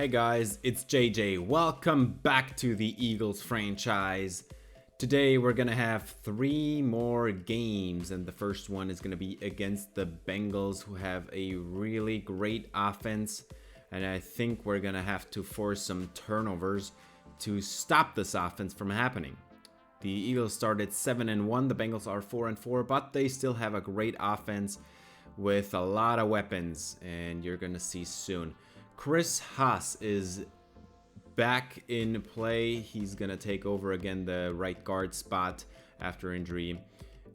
Hey guys, it's JJ. Welcome back to the Eagles franchise. Today we're gonna have 3 more games, and the first one is gonna be against the Bengals, who have a really great offense, and I think we're gonna have to force some turnovers to stop this offense from happening. The Eagles started 7-1, the Bengals are 4-4, but they still have a great offense with a lot of weapons, and you're gonna see soon. Chris Haas is back in play. He's gonna take over again the right guard spot after injury.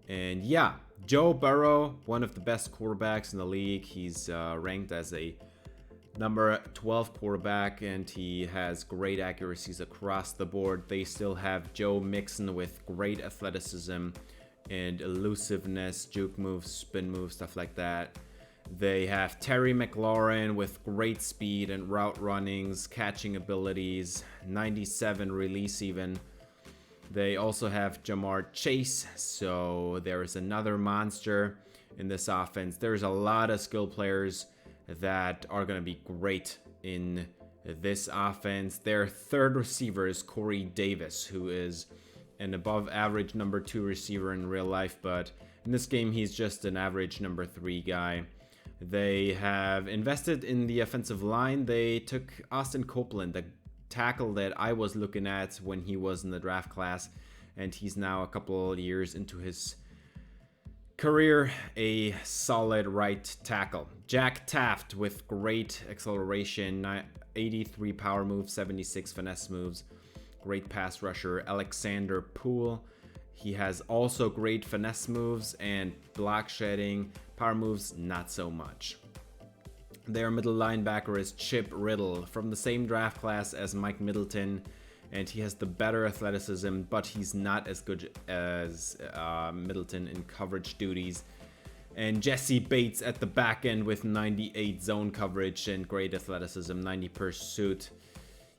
And yeah, Joe Burrow, one of the best quarterbacks in the league. He's ranked as a number 12 quarterback, and he has great accuracies across the board. They still have Joe Mixon with great athleticism and elusiveness, juke moves, spin moves, stuff like that. They have Terry McLaurin with great speed and route runnings, catching abilities, 97 release even. They also have Jamar Chase, so there is another monster in this offense. There's a lot of skill players that are going to be great in this offense. Their third receiver is Corey Davis, who is an above average number 2 receiver in real life, but in this game he's just an average number 3 guy. They have invested in the offensive line. They took Austin Copeland, the tackle that I was looking at when he was in the draft class, and he's now a couple of years into his career, a solid right tackle. Jack Taft with great acceleration, 83 power moves, 76 finesse moves, great pass rusher. Alexander Poole, he has also great finesse moves and block shedding. Power moves, not so much. Their middle linebacker is Chip Riddle from the same draft class as Mike Middleton, and he has the better athleticism, but he's not as good as Middleton in coverage duties. And Jesse Bates at the back end with 98 zone coverage and great athleticism, 90 pursuit.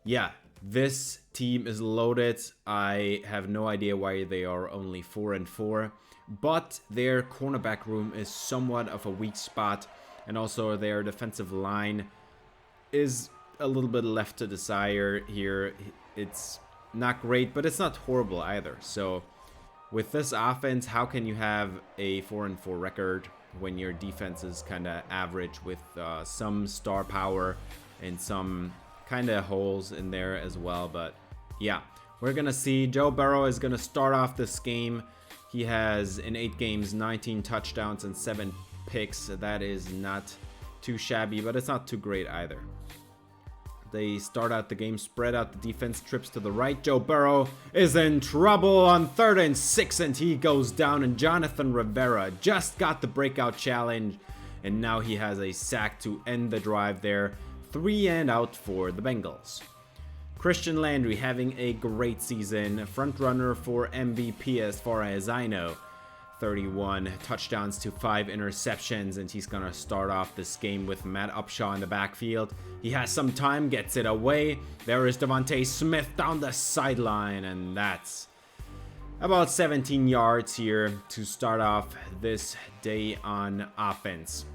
Yeah, this team is loaded. I have no idea why they are only 4-4. But their cornerback room is somewhat of a weak spot, and also their defensive line is a little bit left to desire here. It's not great, but it's not horrible either. So with this offense, how can you have a 4-4 record when your defense is kind of average with some star power and some kind of holes in there as well? But yeah, we're gonna see. Joe Burrow is gonna start off this game. He has, in 8 games, 19 touchdowns and 7 picks. That is not too shabby, but it's not too great either. They start out the game, spread out the defense, trips to the right. Joe Burrow is in trouble on 3rd and 6, and he goes down. And Jonathan Rivera just got the breakout challenge, and now he has a sack to end the drive there. 3 and out for the Bengals. Christian Landry having a great season, front runner for MVP as far as I know. 31 touchdowns to 5 interceptions, and he's gonna start off this game with Matt Upshaw in the backfield. He has some time, gets it away. There is Devontae Smith down the sideline, and that's about 17 yards here to start off this day on offense.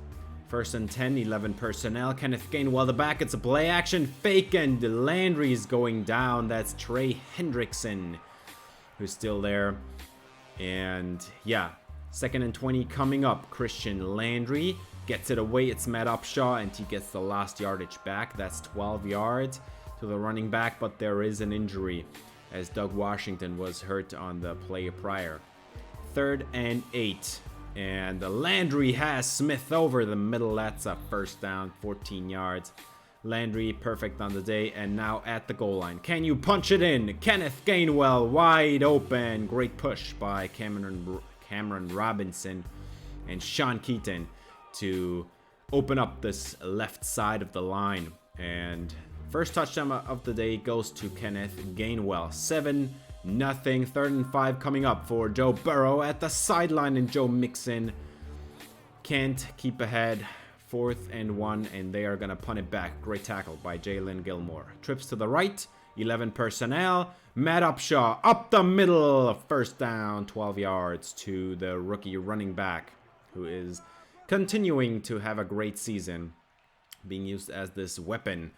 1st and 10, 11 personnel. Kenneth Gainwell the back. It's a play action fake, and Landry's going down. That's Trey Hendrickson, who's still there. And yeah, 2nd and 20 coming up. Christian Landry gets it away. It's Matt Upshaw, and he gets the last yardage back. That's 12 yards to the running back, but there is an injury as Doug Washington was hurt on the play prior. 3rd and 8. And Landry has Smith over the middle. That's a first down, 14 yards. Landry perfect on the day, and now at the goal line. Can you punch it in? Kenneth Gainwell wide open. Great push by Cameron Robinson and Sean Keaton to open up this left side of the line. And first touchdown of the day goes to Kenneth Gainwell. 7-0. 3rd and 5 coming up for Joe Burrow at the sideline, and Joe Mixon can't keep ahead. 4th and 1, and they are gonna punt it back. Great tackle by Jalen Gilmore. Trips to the right, 11 personnel. Matt Upshaw up the middle, first down, 12 yards to the rookie running back, who is continuing to have a great season, being used as this weapon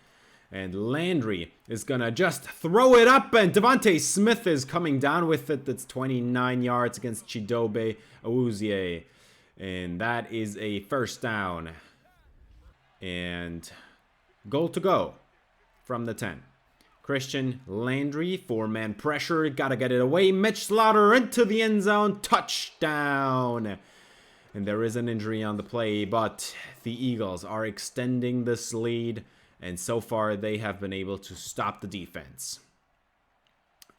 And Landry is gonna just throw it up, and Devontae Smith is coming down with it. That's 29 yards against Chidobe Awuzie. And that is a first down. And goal to go from the 10. Christian Landry, 4-man pressure, gotta get it away. Mitch Slaughter into the end zone, touchdown. And there is an injury on the play, but the Eagles are extending this lead. And so far, they have been able to stop the defense.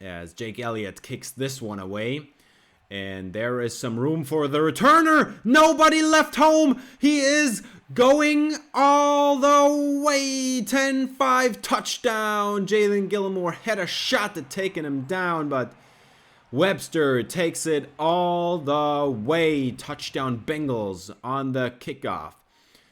As Jake Elliott kicks this one away. And there is some room for the returner. Nobody left home. He is going all the way. 10-5 touchdown. Jalen Gilmore had a shot at taking him down, but Webster takes it all the way. Touchdown Bengals on the kickoff.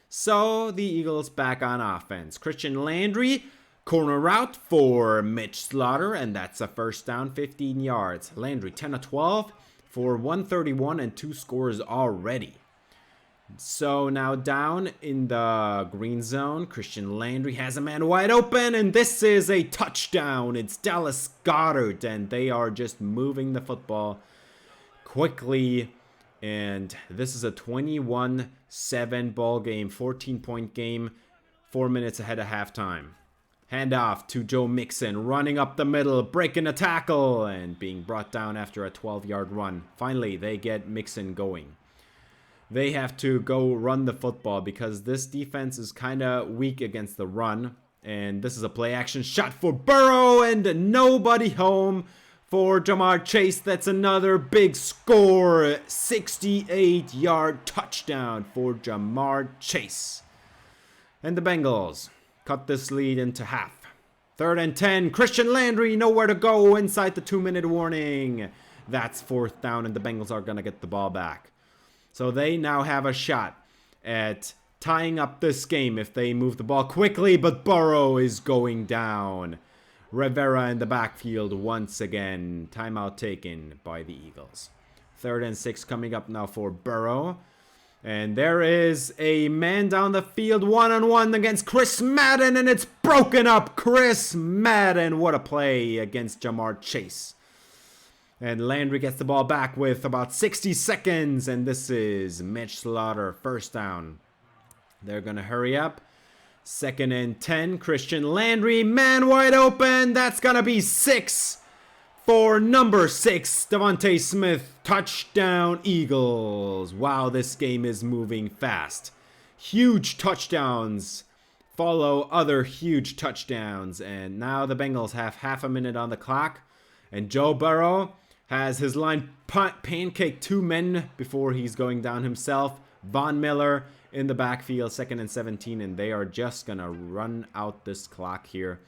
So the Eagles back on offense. Christian Landry, corner route for Mitch Slaughter, and that's a first down, 15 yards. Landry 10-12 for 131 and 2 scores already. So now down in the green zone, Christian Landry has a man wide open, and this is a touchdown. It's Dallas Goedert, and they are just moving the football quickly. And this is a 21-7 ball game, 14-point game, 4 minutes ahead of halftime. Handoff to Joe Mixon, running up the middle, breaking a tackle, and being brought down after a 12-yard run. Finally, they get Mixon going. They have to go run the football because this defense is kind of weak against the run. And this is a play-action shot for Burrow, and nobody home for Jamar Chase. That's another big score. 68-yard touchdown for Jamar Chase. And the Bengals cut this lead into half. 3rd and 10. Christian Landry, nowhere to go inside the 2-minute warning. That's 4th down, and the Bengals are going to get the ball back. So they now have a shot at tying up this game if they move the ball quickly, but Burrow is going down. Rivera in the backfield once again. Timeout taken by the Eagles. 3rd and 6 coming up now for Burrow. And there is a man down the field one-on-one against Chris Madden, and it's broken up. Chris Madden, what a play against Jamar Chase. And Landry gets the ball back with about 60 seconds, and this is Mitch Slaughter, first down. They're going to hurry up. 2nd and 10, Christian Landry, man wide open. That's going to be 6 for number 6, Devontae Smith. Touchdown, Eagles. Wow, this game is moving fast. Huge touchdowns follow other huge touchdowns. And now the Bengals have half a minute on the clock. And Joe Burrow has his line pancake 2 men before he's going down himself. Von Miller in the backfield, 2nd and 17, and they are just going to run out this clock here.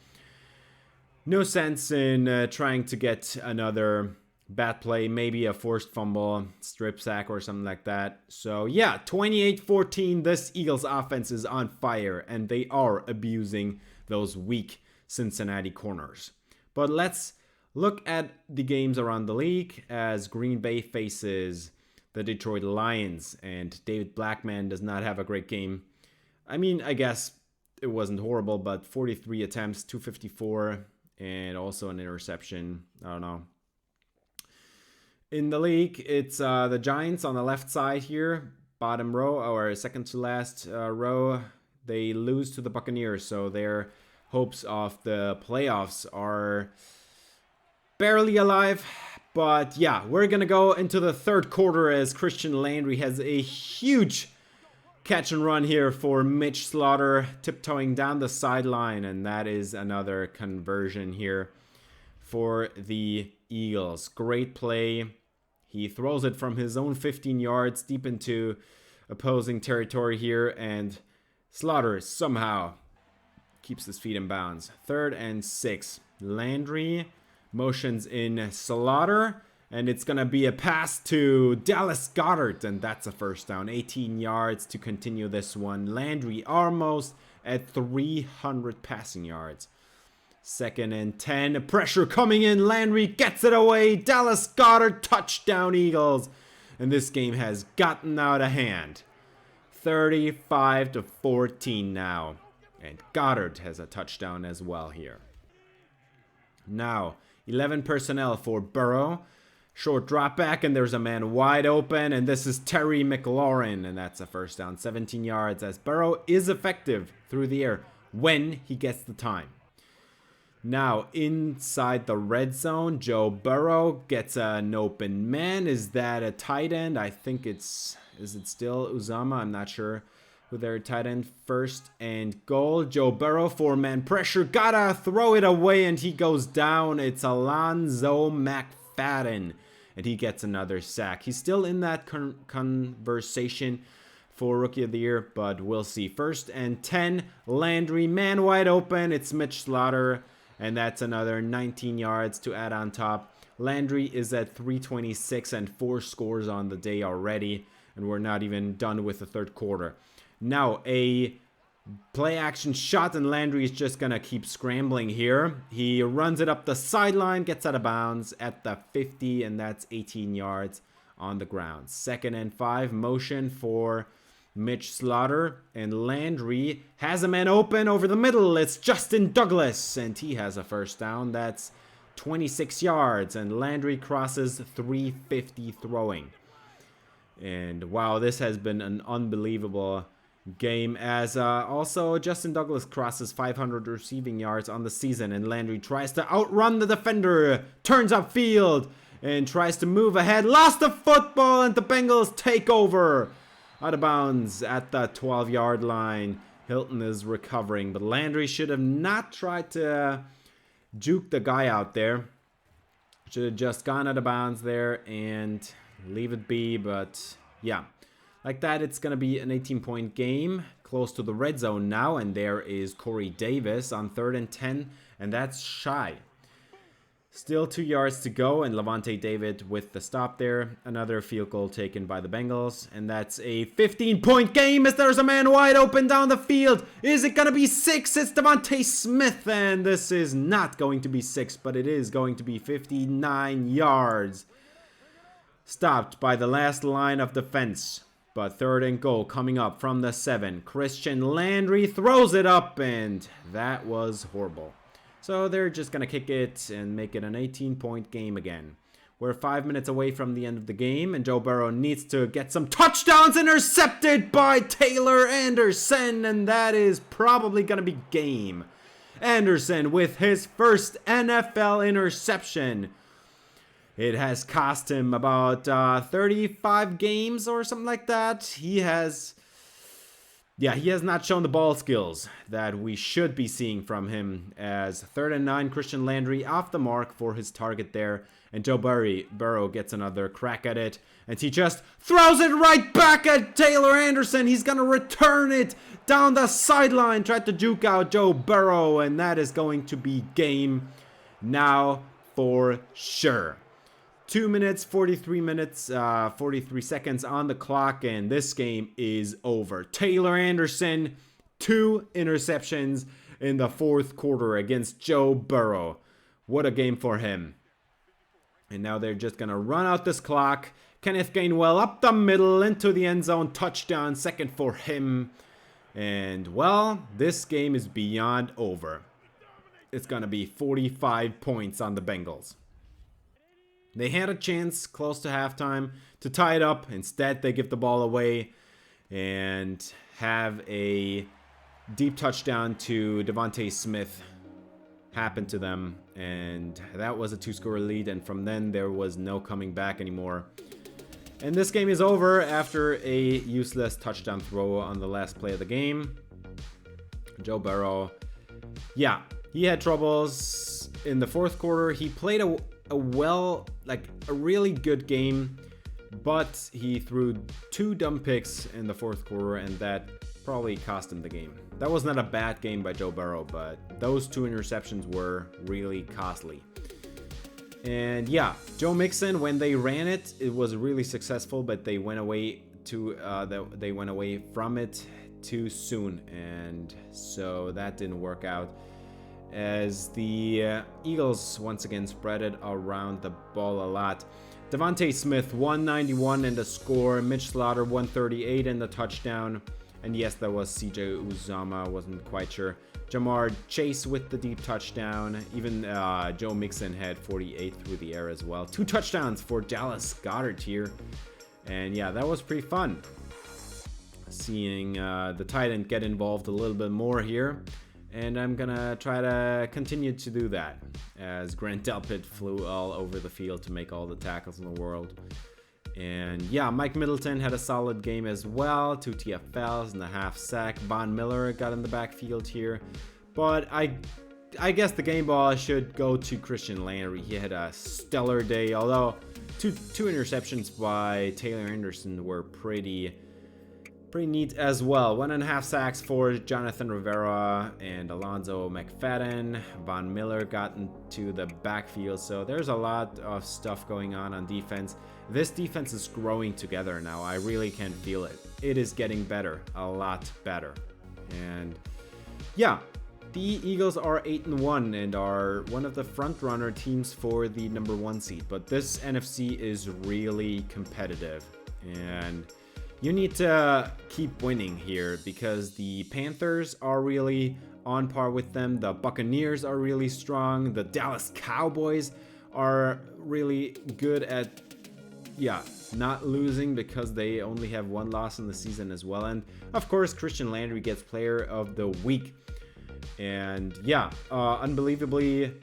No sense in trying to get another bad play, maybe a forced fumble, strip sack, or something like that. So, yeah, 28-14, this Eagles offense is on fire, and they are abusing those weak Cincinnati corners. But let's look at the games around the league as Green Bay faces the Detroit Lions, and David Blackman does not have a great game. I mean, I guess it wasn't horrible, but 43 attempts, 254, and also an interception. I don't know. In the league, it's the Giants on the left side here, bottom row, or second to last row. They lose to the Buccaneers, so their hopes of the playoffs are barely alive. But yeah, we're going to go into the 3rd quarter as Christian Landry has a huge catch and run here for Mitch Slaughter, tiptoeing down the sideline. And that is another conversion here for the Eagles. Great play. He throws it from his own 15 yards deep into opposing territory here. And Slaughter somehow keeps his feet in bounds. 3rd and 6. Landry motions in Slaughter, and it's going to be a pass to Dallas Goedert, and that's a first down. 18 yards to continue this one. Landry almost at 300 passing yards. 2nd and 10, pressure coming in. Landry gets it away. Dallas Goedert, touchdown Eagles. And this game has gotten out of hand. 35-14 now. And Goddard has a touchdown as well here. Now, 11 personnel for Burrow. Short drop back, and there's a man wide open, and this is Terry McLaurin, and that's a first down, 17 yards, as Burrow is effective through the air when he gets the time. Now, inside the red zone, Joe Burrow gets an open man. Is that a tight end? I think is it still Uzama? I'm not sure who their tight end. First and goal. Joe Burrow, 4-man pressure. Gotta throw it away, and he goes down. It's Alonzo McFadden, and he gets another sack. He's still in that conversation for Rookie of the Year, but we'll see. First and 10. Landry, man wide open. It's Mitch Slaughter. And that's another 19 yards to add on top. Landry is at 326 and 4 scores on the day already. And we're not even done with the third quarter. Now, a play action shot, and Landry is just going to keep scrambling here. He runs it up the sideline, gets out of bounds at the 50, and that's 18 yards on the ground. 2nd and 5, motion for Mitch Slaughter, and Landry has a man open over the middle. It's Justin Douglas, and he has a first down. That's 26 yards, and Landry crosses 350 throwing. And wow, this has been an unbelievable game, as also Justin Douglas crosses 500 receiving yards on the season, and Landry tries to outrun the defender, turns upfield, and tries to move ahead. Lost the football, and the Bengals take over. Out of bounds at the 12-yard line. Hilton is recovering, but Landry should have not tried to juke the guy out there. Should have just gone out of bounds there and leave it be, but yeah. Like that, it's going to be an 18-point game, close to the red zone now, and there is Corey Davis on 3rd and 10, and that's shy. Still 2 yards to go, and Levante David with the stop there. Another field goal taken by the Bengals, and that's a 15-point game as there's a man wide open down the field. Is it going to be 6? It's Devontae Smith, and this is not going to be 6, but it is going to be 59 yards. Stopped by the last line of defense, but 3rd and goal coming up from the 7. Christian Landry throws it up, and that was horrible. So they're just going to kick it and make it an 18-point game again. We're 5 minutes away from the end of the game, and Joe Burrow needs to get some touchdowns. Intercepted by Taylor Anderson, and that is probably going to be game. Anderson with his first NFL interception. It has cost him about 35 games or something like that. He has not shown the ball skills that we should be seeing from him, as 3rd and 9, Christian Landry off the mark for his target there. And Joe Burrow gets another crack at it, and he just throws it right back at Taylor Anderson. He's going to return it down the sideline, tried to juke out Joe Burrow, and that is going to be game now for sure. 2 minutes, 43 seconds on the clock, and this game is over. Taylor Anderson, 2 interceptions in the 4th quarter against Joe Burrow. What a game for him. And now they're just going to run out this clock. Kenneth Gainwell up the middle into the end zone. Touchdown, 2nd for him. And, well, this game is beyond over. It's going to be 45 points on the Bengals. They had a chance close to halftime to tie it up. Instead, they give the ball away and have a deep touchdown to Devontae Smith happen to them. And that was a 2-score lead. And from then, there was no coming back anymore. And this game is over after a useless touchdown throw on the last play of the game. Joe Burrow, yeah, he had troubles in the 4th quarter. He played a really good game, but he threw 2 dumb picks in the 4th quarter, and that probably cost him the game. That was not a bad game by Joe Burrow, but those 2 interceptions were really costly. And yeah, Joe Mixon, when they ran it, it was really successful, but they went away from it too soon, and so that didn't work out, as the Eagles once again spread it around the ball a lot. Devontae Smith, 191 and a score. Mitch Slaughter, 138 and the touchdown. And yes, that was CJ Uzama, wasn't quite sure. Jamar Chase with the deep touchdown. Even Joe Mixon had 48 through the air as well. 2 touchdowns for Dallas Goedert here. And yeah, that was pretty fun. Seeing the tight end get involved a little bit more here. And I'm gonna try to continue to do that as Grant Delpit flew all over the field to make all the tackles in the world. And yeah, Mike Middleton had a solid game as well. 2 TFLs and a half sack. Von Miller got in the backfield here. But I guess the game ball should go to Christian Landry. He had a stellar day, although two interceptions by Taylor Anderson were pretty neat as well. 1.5 sacks for Jonathan Rivera and Alonzo McFadden. Von Miller got into the backfield, so there's a lot of stuff going on defense. This defense is growing together now. I really can feel it. It is getting better, a lot better. And yeah, the Eagles are 8-1 and are one of the front runner teams for the number 1 seed. But this NFC is really competitive, and you need to keep winning here because the Panthers are really on par with them. The Buccaneers are really strong. The Dallas Cowboys are really good at, not losing because they only have 1 loss in the season as well. And of course, Christian Landry gets Player of the Week. And yeah, unbelievably,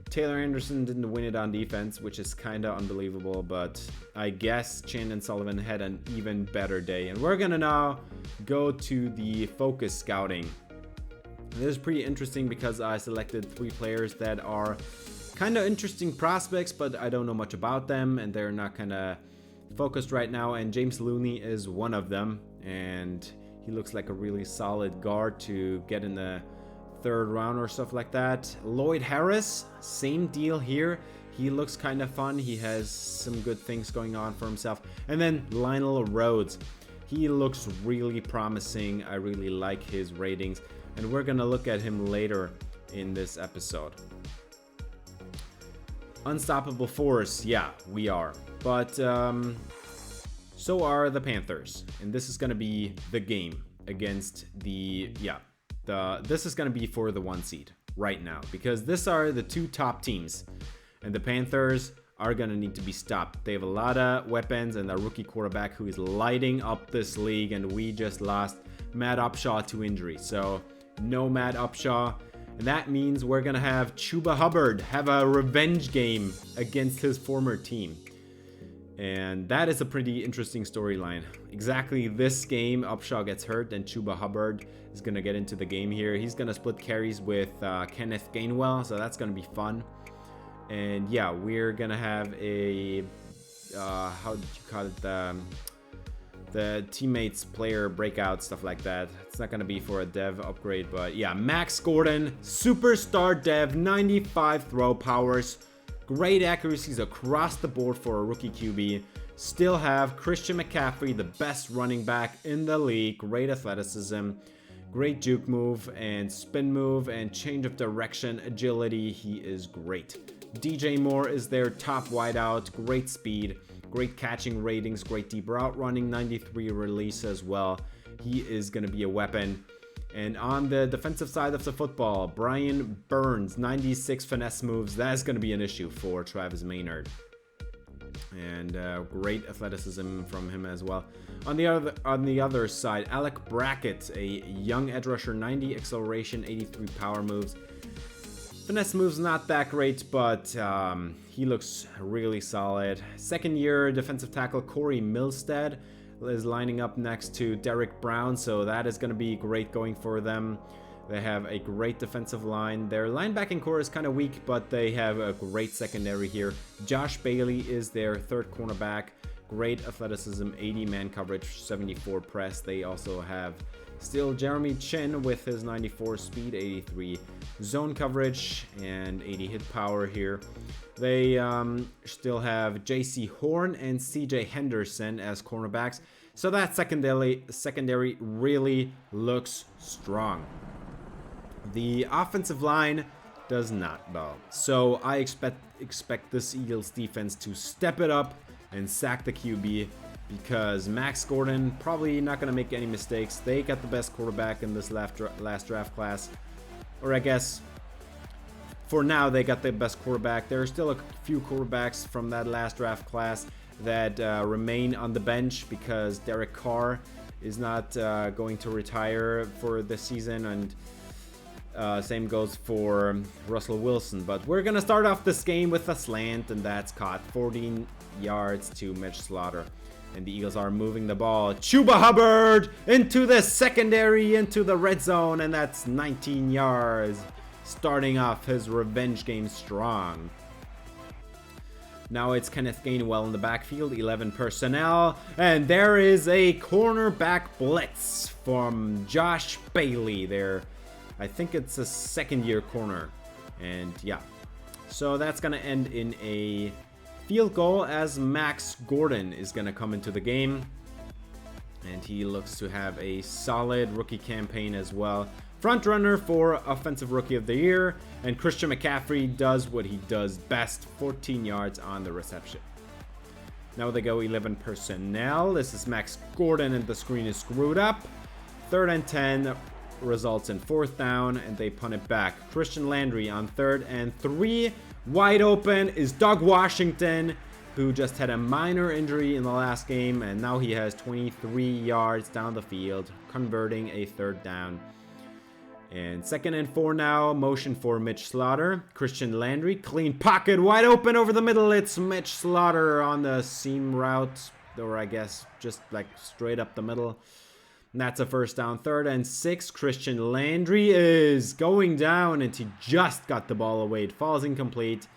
Taylor Anderson didn't win it on defense, which is kind of unbelievable, but I guess Chandon Sullivan had an even better day. And we're going to now go to the focus scouting. This is pretty interesting because I selected 3 players that are kind of interesting prospects, but I don't know much about them, and they're not kind of focused right now. And James Looney is one of them, and he looks like a really solid guard to get in the 3rd round or stuff like that. Lloyd Harris, same deal here. He looks kind of fun. He has some good things going on for himself. And then Lionel Rhodes. He looks really promising. I really like his ratings. And we're going to look at him later in this episode. Unstoppable force. Yeah, we are. But so are the Panthers. And this is going to be the game against the... this is going to be for the 1 seed right now because these are the 2 top teams, and the Panthers are going to need to be stopped. They have a lot of weapons and a rookie quarterback who is lighting up this league, and we just lost Matt Upshaw to injury. So no Matt Upshaw, and that means we're going to have Chuba Hubbard have a revenge game against his former team. And that is a pretty interesting storyline. Exactly this game, Upshaw gets hurt, and Chuba Hubbard is going to get into the game here. He's going to split carries with Kenneth Gainwell, so that's going to be fun. And yeah, we're going to have a, how did you call it, the teammates player breakout, stuff like that. It's not going to be for a dev upgrade, but yeah, Max Gordon, superstar dev, 95 throw powers. Great accuracies across the board for a rookie QB. Still have Christian McCaffrey, the best running back in the league. Great athleticism, great juke move and spin move and change of direction, agility. He is great. DJ Moore is their top wideout. Great speed, great catching ratings, great deep route running, 93 release as well. He is going to be a weapon. And on the defensive side of the football, Brian Burns, 96 finesse moves. That's going to be an issue for Travis Maynard. And great athleticism from him as well. On the other side, Alec Brackett, a young edge rusher, 90 acceleration, 83 power moves. Finesse moves not that great, but he looks really solid. 2nd year defensive tackle Corey Milstead is lining up next to Derek Brown, so that is going to be great going for them. They have a great defensive line. Their linebacking core is kind of weak, but they have a great secondary here. Josh Bailey is their 3rd cornerback. Great athleticism, 80 man coverage, 74 press. They also have still Jeremy Chin with his 94 speed, 83 zone coverage, and 80 hit power here. They still have J.C. Horn and C.J. Henderson as cornerbacks. So that secondary really looks strong. The offensive line does not, though. So I expect this Eagles defense to step it up and sack the QB. because Max Gordon probably not going to make any mistakes. They got the best quarterback in this last draft class. Or I guess for now they got the best quarterback. There are still a few quarterbacks from that last draft class that remain on the bench because Derek Carr is not going to retire for this season, and same goes for Russell Wilson. But we're going to start off this game with a slant, and that's caught 14 yards to Mitch Slaughter. And the Eagles are moving the ball. Chuba Hubbard into the secondary, into the red zone, and that's 19 yards. Starting off his revenge game strong. Now it's Kenneth Gainwell in the backfield, 11 personnel. And there is a cornerback blitz from Josh Bailey there. I think it's a second-year corner. And yeah, so that's going to end in a field goal as Max Gordon is going to come into the game. And he looks to have a solid rookie campaign as well. Front runner for Offensive Rookie of the Year. And Christian McCaffrey does what he does best, 14 yards on the reception. Now they go 11 personnel. This is Max Gordon and the screen is screwed up. 3rd and 10 results in 4th down and they punt it back. Christian Landry on 3rd and 3. Wide open is Doug Washington, who just had a minor injury in the last game, and now he has 23 yards down the field, converting a 3rd down. And 2nd and 4 now, motion for Mitch Slaughter. Christian Landry, clean pocket, wide open over the middle. It's Mitch Slaughter on the seam route, or I guess just like straight up the middle. And that's a 1st down. 3rd and 6, Christian Landry is going down, and he just got the ball away. It falls incomplete.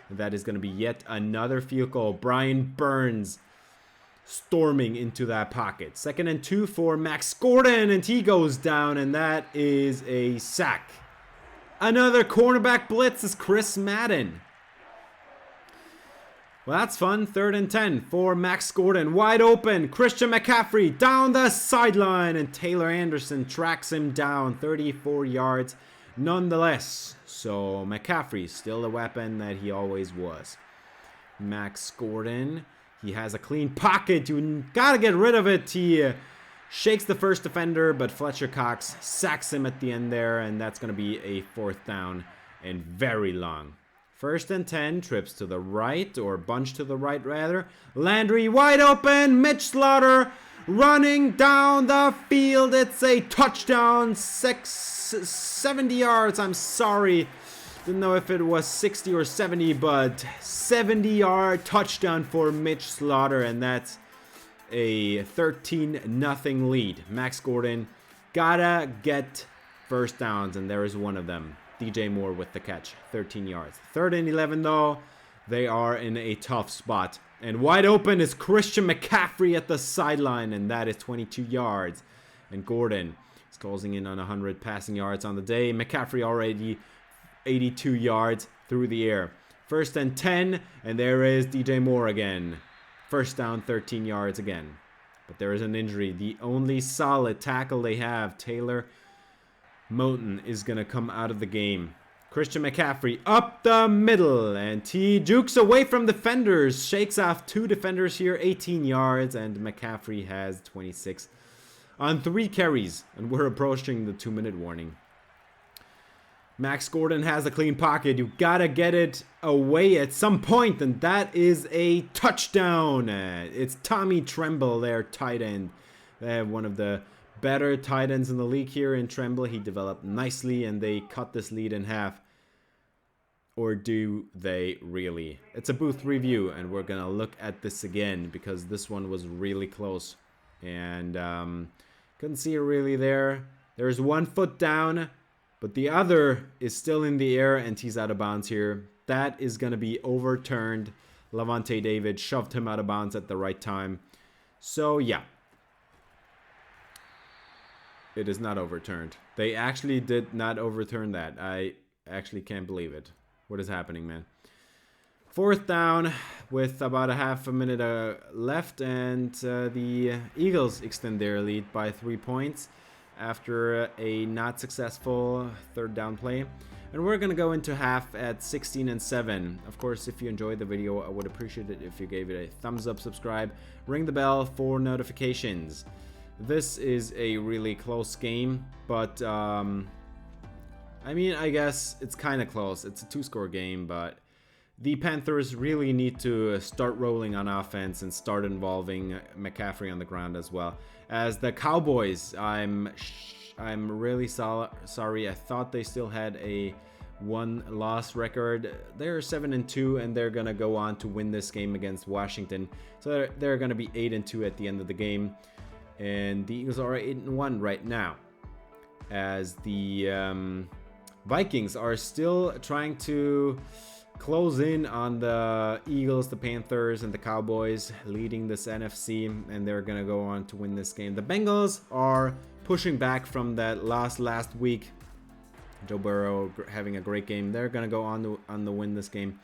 That is going to be yet another field goal. Brian Burns storming into that pocket. 2nd and 2 for Max Gordon, and he goes down, and that is a sack. Another cornerback blitz is Chris Madden. Well, that's fun. 3rd and 10 for Max Gordon. Wide open. Christian McCaffrey down the sideline, and Taylor Anderson tracks him down 34 yards nonetheless. So McCaffrey still the weapon that he always was. Max Gordon, he has a clean pocket. You gotta get rid of it. He shakes the first defender, but Fletcher Cox sacks him at the end there, and that's going to be a 4th down and very long. 1st and 10, trips to the right, or bunch to the right rather. Landry wide open, Mitch Slaughter running down the field. It's a touchdown, 70 yards. I'm sorry. Didn't know if it was 60 or 70, but 70-yard touchdown for Mitch Slaughter, and that's a 13-0 lead. Max Gordon gotta get 1st downs, and there is one of them. DJ Moore with the catch, 13 yards. 3rd and 11, though, they are in a tough spot. And wide open is Christian McCaffrey at the sideline, and that is 22 yards. And Gordon is closing in on 100 passing yards on the day. McCaffrey already 82 yards through the air. 1st and 10, and there is DJ Moore again. 1st down, 13 yards again. But there is an injury. The only solid tackle they have, Taylor Moton, is going to come out of the game. Christian McCaffrey up the middle, and he jukes away from defenders, shakes off 2 defenders here, 18 yards, and McCaffrey has 26 on 3 carries, and we're approaching the 2-minute warning. Max Gordon has a clean pocket. You gotta get it away at some point, and that is a touchdown. It's Tommy Tremble, their tight end. They have one of the better tight ends in the league here in Tremble. He developed nicely, and they cut this lead in half. Or do they really? It's a booth review, and we're gonna look at this again because this one was really close. And couldn't see it really there. There's 1 foot down, but the other is still in the air, and he's out of bounds here. That is gonna be overturned. Lavonte David shoved him out of bounds at the right time. So yeah. It is not overturned. They actually did not overturn that. I actually can't believe it. What is happening, man? 4th down with about a half a minute left, and the Eagles extend their lead by 3 points. after a not successful third down play. And we're gonna go into half at 16-7. Of course, if you enjoyed the video, I would appreciate it if you gave it a thumbs up, subscribe, ring the bell for notifications. This is a really close game, but I mean, I guess it's kind of close. It's a 2-score game, but the Panthers really need to start rolling on offense and start involving McCaffrey on the ground as well. As the Cowboys, I'm really sorry. I thought they still had a 1-loss record. They're 7-2, and they're gonna go on to win this game against Washington. So they're gonna be 8-2 at the end of the game, and the Eagles are 8-1 right now. As the Vikings are still trying to close in on the Eagles, the Panthers, and the Cowboys, leading this NFC, and they're gonna go on to win this game. The Bengals are pushing back from that loss last week. Joe Burrow having a great game. They're gonna go on to win this game.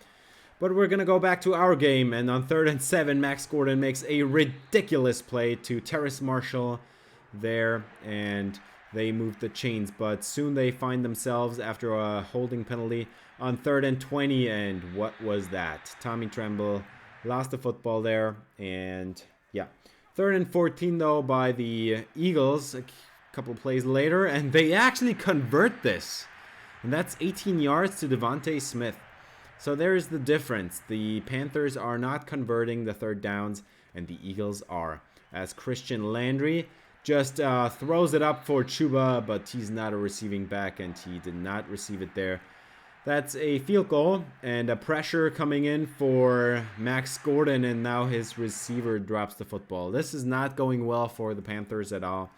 But we're gonna go back to our game, and on 3rd and 7, Max Gordon makes a ridiculous play to Terrace Marshall there, and they move the chains. But soon they find themselves after a holding penalty on 3rd and 20, and what was that? Tommy Tremble lost the football there, and yeah. 3rd and 14 though by the Eagles a couple plays later, and they actually convert this, and that's 18 yards to Devontae Smith. So there's the difference. The Panthers are not converting the 3rd downs, and the Eagles are, as Christian Landry just throws it up for Chuba, but he's not a receiving back, and he did not receive it there. That's a field goal, and a pressure coming in for Max Gordon, and now his receiver drops the football. This is not going well for the Panthers at all.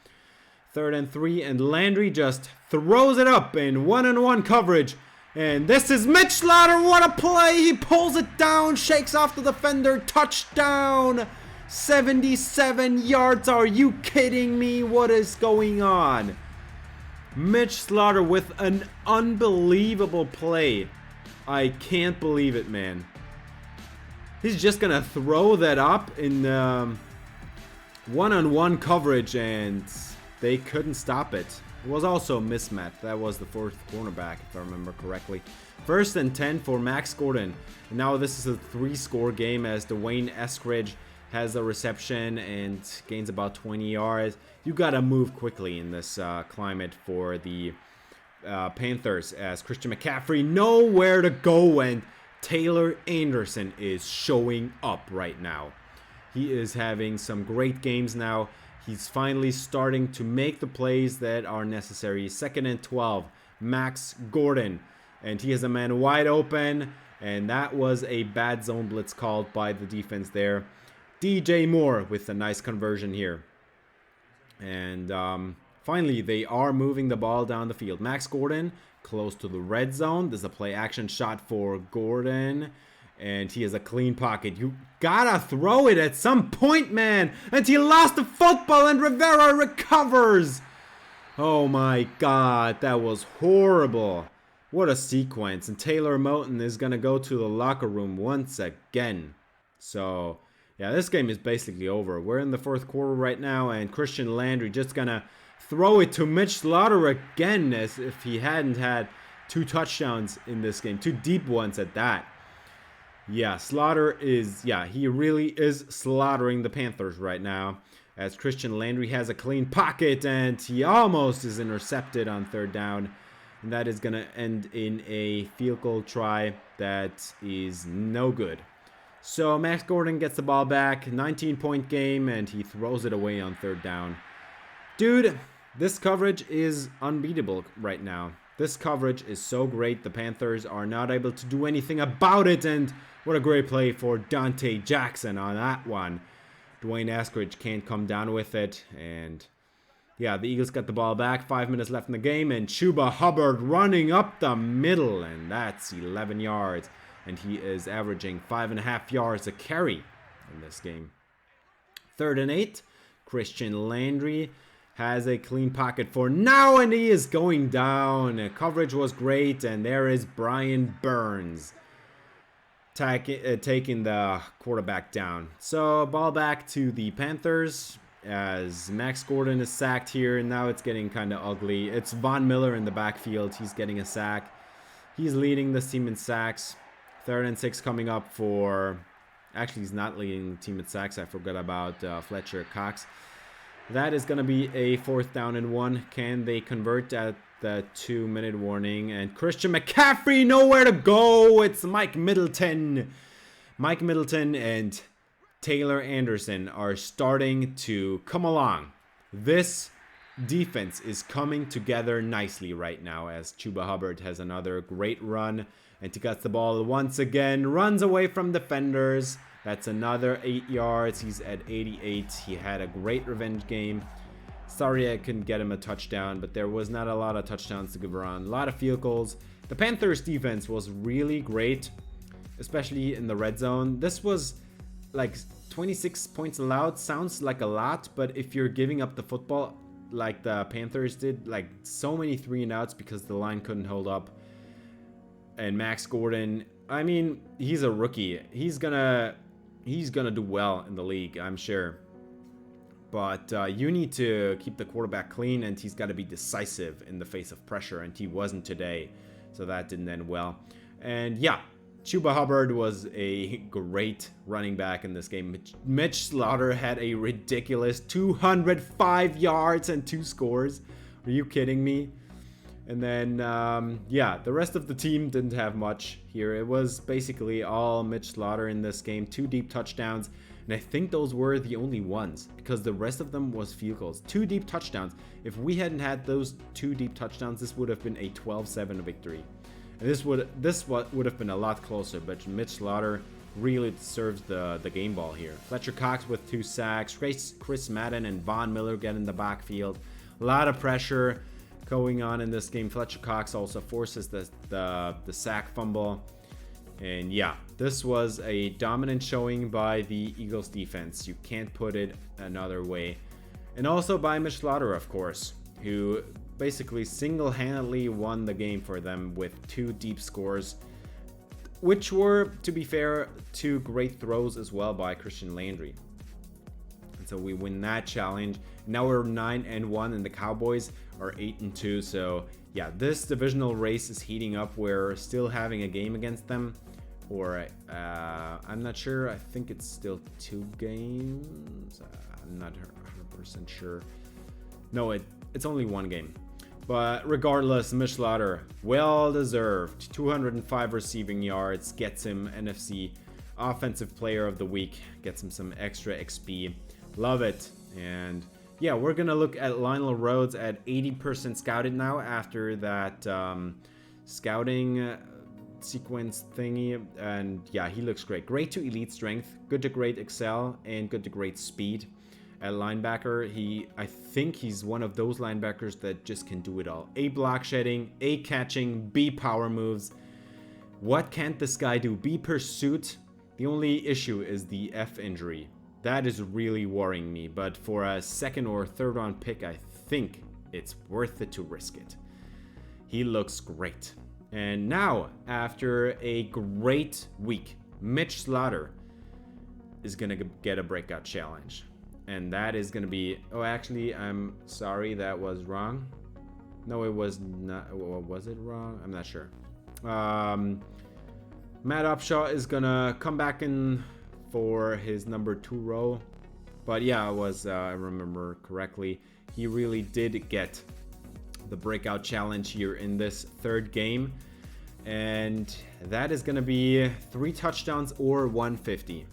3rd and 3, and Landry just throws it up in 1-on-1 coverage. And this is Mitch Slaughter. What a play! He pulls it down, shakes off the defender, touchdown! 77 yards. Are you kidding me? What is going on? Mitch Slaughter with an unbelievable play. I can't believe it, man. He's just gonna throw that up in one-on-one coverage, and they couldn't stop it. It was also mismatched. That was the 4th cornerback, if I remember correctly. 1st and 10 for Max Gordon. And now this is a 3-score game, as Dwayne Eskridge has a reception and gains about 20 yards. You gotta move quickly in this climate for the Panthers, as Christian McCaffrey nowhere to go, and Taylor Anderson is showing up right now. He is having some great games now. He's finally starting to make the plays that are necessary. 2nd and 12, Max Gordon, and he has a man wide open, and that was a bad zone blitz called by the defense there. DJ Moore with a nice conversion here. And finally, they are moving the ball down the field. Max Gordon close to the red zone. There's a play action shot for Gordon, and he has a clean pocket. You gotta throw it at some point, man. And he lost the football, and Rivera recovers. Oh my God, that was horrible. What a sequence. And Taylor Moton is gonna go to the locker room once again. So yeah, this game is basically over. We're in the 4th quarter right now, and Christian Landry just gonna throw it to Mitch Slaughter again, as if he hadn't had 2 touchdowns in this game. 2 deep ones at that. Yeah, Slaughter is, he really is slaughtering the Panthers right now, as Christian Landry has a clean pocket, and he almost is intercepted on 3rd down. And that is gonna end in a field goal try that is no good. So Max Gordon gets the ball back, 19-point game, and he throws it away on 3rd down. Dude, this coverage is unbeatable right now. This coverage is so great. The Panthers are not able to do anything about it, and what a great play for Dante Jackson on that one. Dwayne Eskridge can't come down with it, and yeah, the Eagles got the ball back. 5 minutes left in the game, and Chuba Hubbard running up the middle, and that's 11 yards. And he is averaging 5.5 yards a carry in this game. 3rd and 8. Christian Landry has a clean pocket for now, and he is going down. Coverage was great, and there is Brian Burns taking the quarterback down. So ball back to the Panthers, as Max Gordon is sacked here, and now it's getting kind of ugly. It's Von Miller in the backfield. He's getting a sack. He's leading this team in sacks. 3rd and 6 coming up for... Actually, he's not leading the team in sacks. I forgot about Fletcher Cox. That is going to be a 4th down and 1. Can they convert at the 2-minute warning? And Christian McCaffrey, nowhere to go. It's Mike Middleton. Mike Middleton and Taylor Anderson are starting to come along. This defense is coming together nicely right now as Chuba Hubbard has another great run. And he gets the ball once again, runs away from defenders. That's another 8 yards. He's at 88. He had a great revenge game. Sorry I couldn't get him a touchdown, but there was not a lot of touchdowns to give around. A lot of field goals. The Panthers defense was really great, especially in the red zone. This was like 26 points allowed. Sounds like a lot, but if you're giving up the football like the Panthers did, like so many 3-and-outs because the line couldn't hold up. And Max Gordon, I mean, he's a rookie. He's gonna do well in the league, I'm sure. But you need to keep the quarterback clean, and he's got to be decisive in the face of pressure, and he wasn't today. So that didn't end well. And yeah, Chuba Hubbard was a great running back in this game. Mitch Slaughter had a ridiculous 205 yards and 2 scores. Are you kidding me? And then, yeah, the rest of the team didn't have much here. It was basically all Mitch Slaughter in this game. 2 deep touchdowns. And I think those were the only ones because the rest of them was field goals. 2 deep touchdowns. If we hadn't had those 2 deep touchdowns, this would have been a 12-7 victory. And this would have been a lot closer. But Mitch Slaughter really deserves the game ball here. Fletcher Cox with 2 sacks. Chris Madden and Von Miller get in the backfield. A lot of pressure going on in this game. Fletcher Cox also forces the sack fumble. And yeah, this was a dominant showing by the Eagles defense. You can't put it another way. And also by Mitch Slaughter, of course, who basically single-handedly won the game for them with 2 deep scores, which were, to be fair, 2 great throws as well by Christian Landry. And so we win that challenge. Now we're 9-1 and the Cowboys are 8-2. So yeah, this divisional race is heating up. We're still having a game against them, or I'm not sure. I think it's still 2 games. I'm not 100% sure. No, it's only 1 game. But regardless, Mitch Slaughter, well deserved. 205 receiving yards, gets him NFC Offensive Player of the Week, gets him some extra XP. Love it. And yeah, we're going to look at Lionel Rhodes at 80% scouted now after that scouting sequence thingy. And yeah, he looks great. Great to elite strength, good to great excel, and good to great speed. At linebacker, I think he's one of those linebackers that just can do it all. A block shedding, A catching, B power moves. What can't this guy do? B pursuit. The only issue is the F injury. That is really worrying me, but for a 2nd or 3rd round pick, I think it's worth it to risk it. He looks great. And now, after a great week, Mitch Slaughter is going to get a breakout challenge. And that is going to be... Oh, actually, I'm sorry, that was wrong. No, it was not... Was it wrong? I'm not sure. Matt Upshaw is going to come back in for his number 2 role. But yeah, I remember correctly. He really did get the breakout challenge here in this 3rd game. And that is going to be 3 touchdowns or 150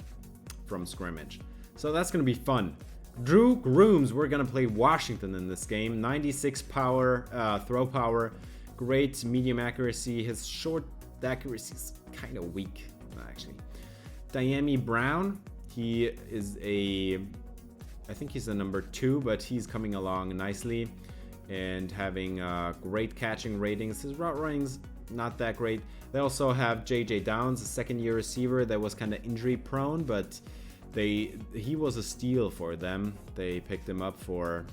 from scrimmage. So that's going to be fun. Drew Grooms, we're going to play Washington in this game. 96 power, throw power, great medium accuracy. His short accuracy is kind of weak, actually. Diami Brown, he is I think he's a number 2, but he's coming along nicely and having great catching ratings. His route running's not that great. They also have J.J. Downs, a 2nd-year receiver that was kind of injury prone, but he was a steal for them. They picked him up for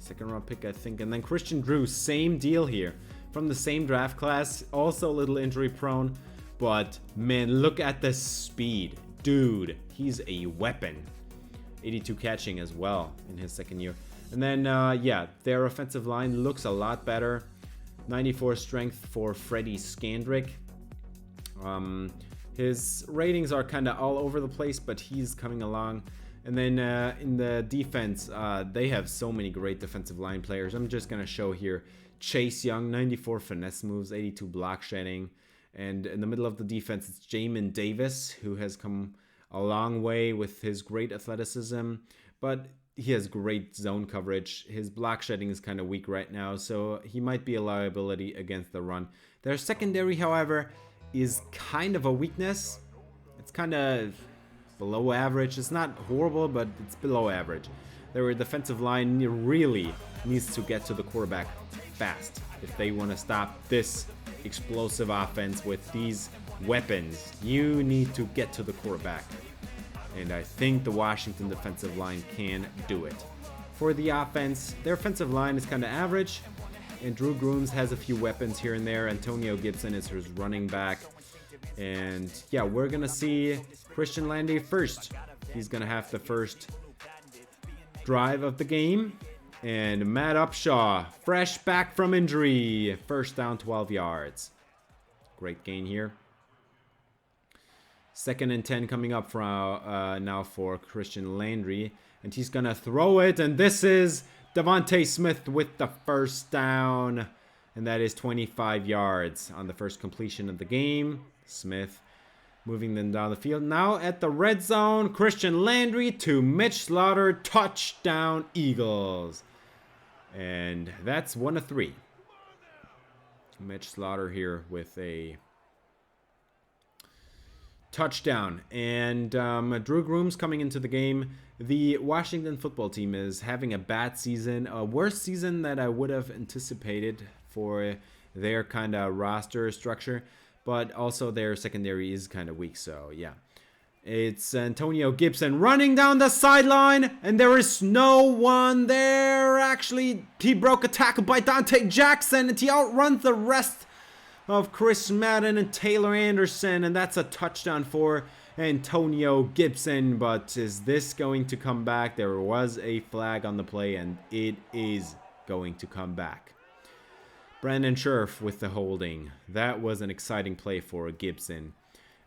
2nd round pick, I think. And then Christian Drew, same deal here. From the same draft class, also a little injury prone. But man, look at the speed. Dude, he's a weapon. 82 catching as well in his second year. And then, yeah, their offensive line looks a lot better. 94 strength for Freddie Skandrick. His ratings are kind of all over the place, but he's coming along. And then in the defense, they have so many great defensive line players. I'm just going to show here Chase Young, 94 finesse moves, 82 block shedding. And in the middle of the defense, it's Jamin Davis, who has come a long way with his great athleticism, but he has great zone coverage. His block shedding is kind of weak right now, so he might be a liability against the run. Their secondary, however, is kind of a weakness. It's kind of below average. It's not horrible, but it's below average. Their defensive line really needs to get to the quarterback fast if they want to stop this explosive offense with these weapons. You need to get to the quarterback. And I think the Washington defensive line can do it. For the offense, their offensive line is kind of average. And Drew Grooms has a few weapons here and there. Antonio Gibson is his running back. And yeah, we're going to see Christian Landry first. He's going to have the first drive of the game. And Matt Upshaw, fresh back from injury. First down, 12 yards. Great gain here. 2nd and 10 coming up now for Christian Landry. And he's going to throw it. And this is Devontae Smith with the first down. And that is 25 yards on the first completion of the game. Smith moving them down the field. Now at the red zone, Christian Landry to Mitch Slaughter. Touchdown, Eagles. And that's 1 of 3. Mitch Slaughter here with a touchdown. And Drew Grooms coming into the game. The Washington football team is having a bad season, a worse season that I would have anticipated for their kind of roster structure, but also their secondary is kind of weak, so yeah. It's Antonio Gibson running down the sideline, and there is no one there. Actually, he broke a tackle by Dante Jackson, and he outruns the rest of Chris Madden and Taylor Anderson, and that's a touchdown for Antonio Gibson. But is this going to come back? There was a flag on the play, and it is going to come back. Brandon Scherf with the holding. That was an exciting play for Gibson,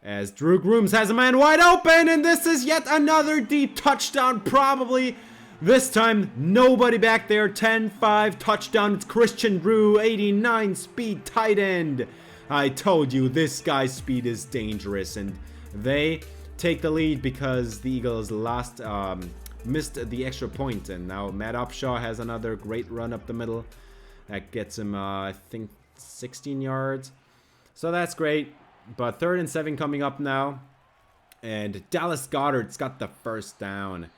as Drew Grooms has a man wide open, and this is yet another deep touchdown, probably this time nobody back there. 10-5 touchdown. It's Christian Drew, 89 speed tight end. I told you this guy's speed is dangerous, and they take the lead because the Eagles missed the extra point, and now Matt Upshaw has another great run up the middle that gets him I think 16 yards, so that's great. But 3rd and 7 coming up now, and Dallas Goedert's got the first down.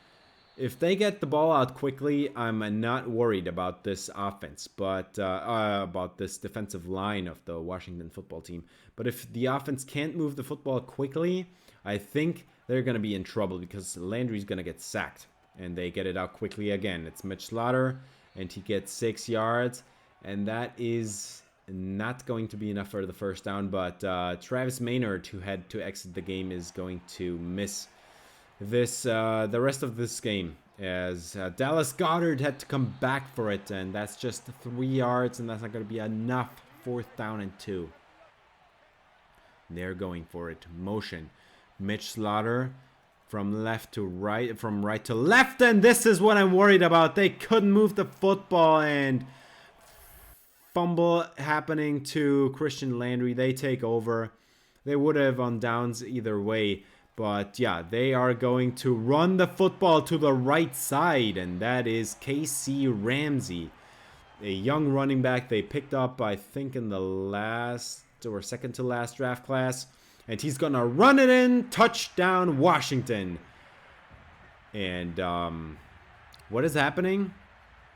If they get the ball out quickly, I'm not worried about this offense, but about this defensive line of the Washington football team. But if the offense can't move the football quickly, I think they're going to be in trouble because Landry's going to get sacked. And they get it out quickly again. It's Mitch Slaughter, and he gets 6 yards. And that is not going to be enough for the first down. But Travis Maynard, who had to exit the game, is going to miss this the rest of this game, as Dallas Goedert had to come back for it, and that's just 3 yards, and that's not going to be enough. 4th down and 2. They're going for it. Motion. Mitch Slaughter from left to right, from right to left, and this is what I'm worried about. They couldn't move the football, and fumble happening to Christian Landry. They take over. They would have on downs either way. But yeah, they are going to run the football to the right side, and that is KC Ramsey, a young running back they picked up, I think, in the last or second to last draft class. And he's going to run it in. Touchdown, Washington. And what is happening?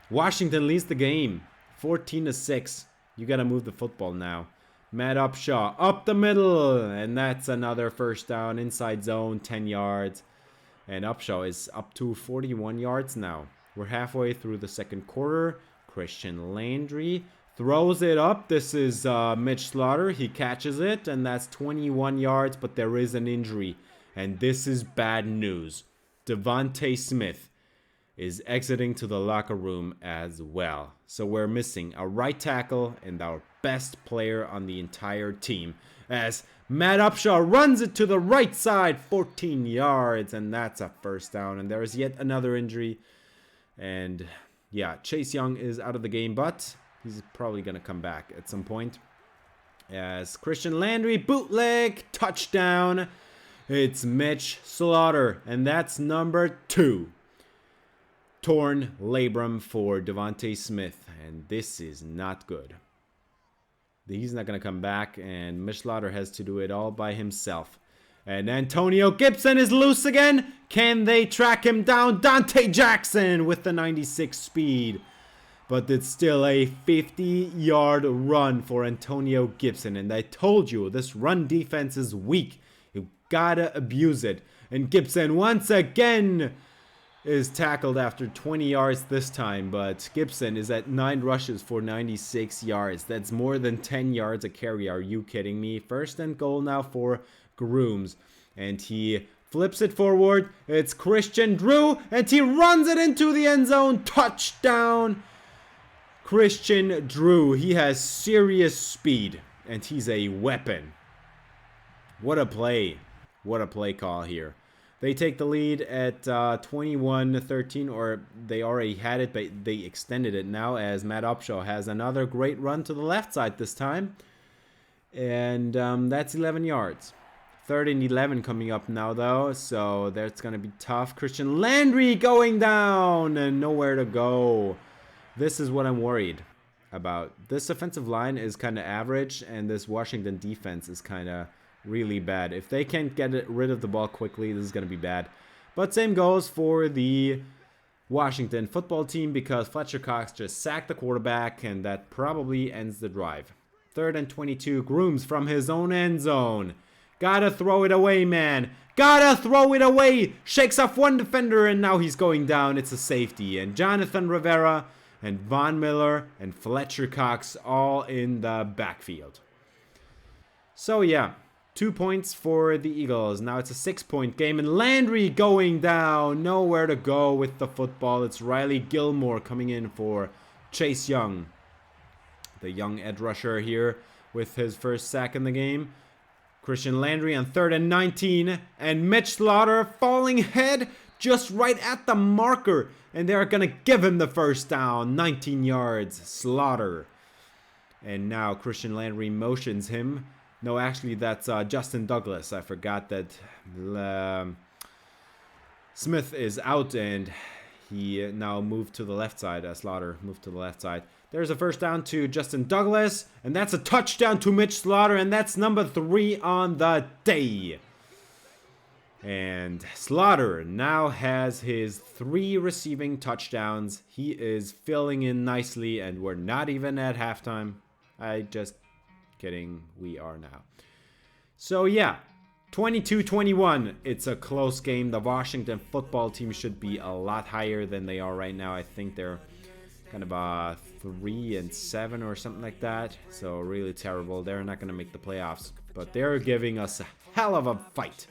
Washington leads the game 14-6. You got to move the football now. Matt Upshaw up the middle, and that's another first down, inside zone, 10 yards. And Upshaw is up to 41 yards now. We're halfway through the second quarter. Christian Landry throws it up. This is Mitch Slaughter. He catches it, and that's 21 yards, but there is an injury. And this is bad news. Devontae Smith is exiting to the locker room as well. So we're missing a right tackle and our best player on the entire team, as Matt Upshaw runs it to the right side, 14 yards, and that's a first down. And there is yet another injury. And yeah, Chase Young is out of the game, but he's probably going to come back at some point. As Christian Landry, bootleg, touchdown. It's Mitch Slaughter, and that's number 2. Torn labrum for Devontae Smith, and this is not good. He's not going to come back, and Mitch Slaughter has to do it all by himself. And Antonio Gibson is loose again. Can they track him down? Dante Jackson with the 96 speed. But it's still a 50-yard run for Antonio Gibson. And I told you, this run defense is weak. You gotta abuse it. And Gibson once again is tackled after 20 yards this time, but Gibson is at 9 rushes for 96 yards. That's more than 10 yards a carry. Are you kidding me? First and goal now for Grooms, and he flips it forward. It's Christian Drew, and he runs it into the end zone. Touchdown! Christian Drew, he has serious speed, and he's a weapon. What a play. What a play call here. They take the lead at 21-13, or they already had it, but they extended it now as Matt Upshaw has another great run to the left side this time. And that's 11 yards. 3rd and 11 coming up now, though, so that's going to be tough. Christian Landry going down and nowhere to go. This is what I'm worried about. This offensive line is kind of average, and this Washington defense is kind of really bad. If they can't get rid of the ball quickly, this is going to be bad. But same goes for the Washington football team, because Fletcher Cox just sacked the quarterback, and that probably ends the drive. 3rd and 22, Grooms from his own end zone. Gotta throw it away, man. Gotta throw it away. Shakes off one defender, and now he's going down. It's a safety. And Jonathan Rivera and Von Miller and Fletcher Cox all in the backfield. So yeah, 2 points for the Eagles. Now it's a 6-point game, and Landry going down. Nowhere to go with the football. It's Riley Gilmore coming in for Chase Young, the young edge rusher here with his first sack in the game. Christian Landry on 3rd and 19, and Mitch Slaughter falling head just right at the marker, and they're gonna give him the first down. 19 yards, Slaughter. And now Christian Landry motions him. No, actually, that's Justin Douglas. I forgot that Smith is out, and he now moved to the left side. Slaughter moved to the left side. There's a first down to Justin Douglas, and that's a touchdown to Mitch Slaughter, and that's number 3 on the day. And Slaughter now has his 3 receiving touchdowns. He is filling in nicely, and we're not even at halftime. Kidding, we are now. So yeah, 22-21. It's a close game. The Washington football team should be a lot higher than they are right now. I think they're kind of 3-7 or something like that. So really terrible. They're not going to make the playoffs, but they're giving us a hell of a fight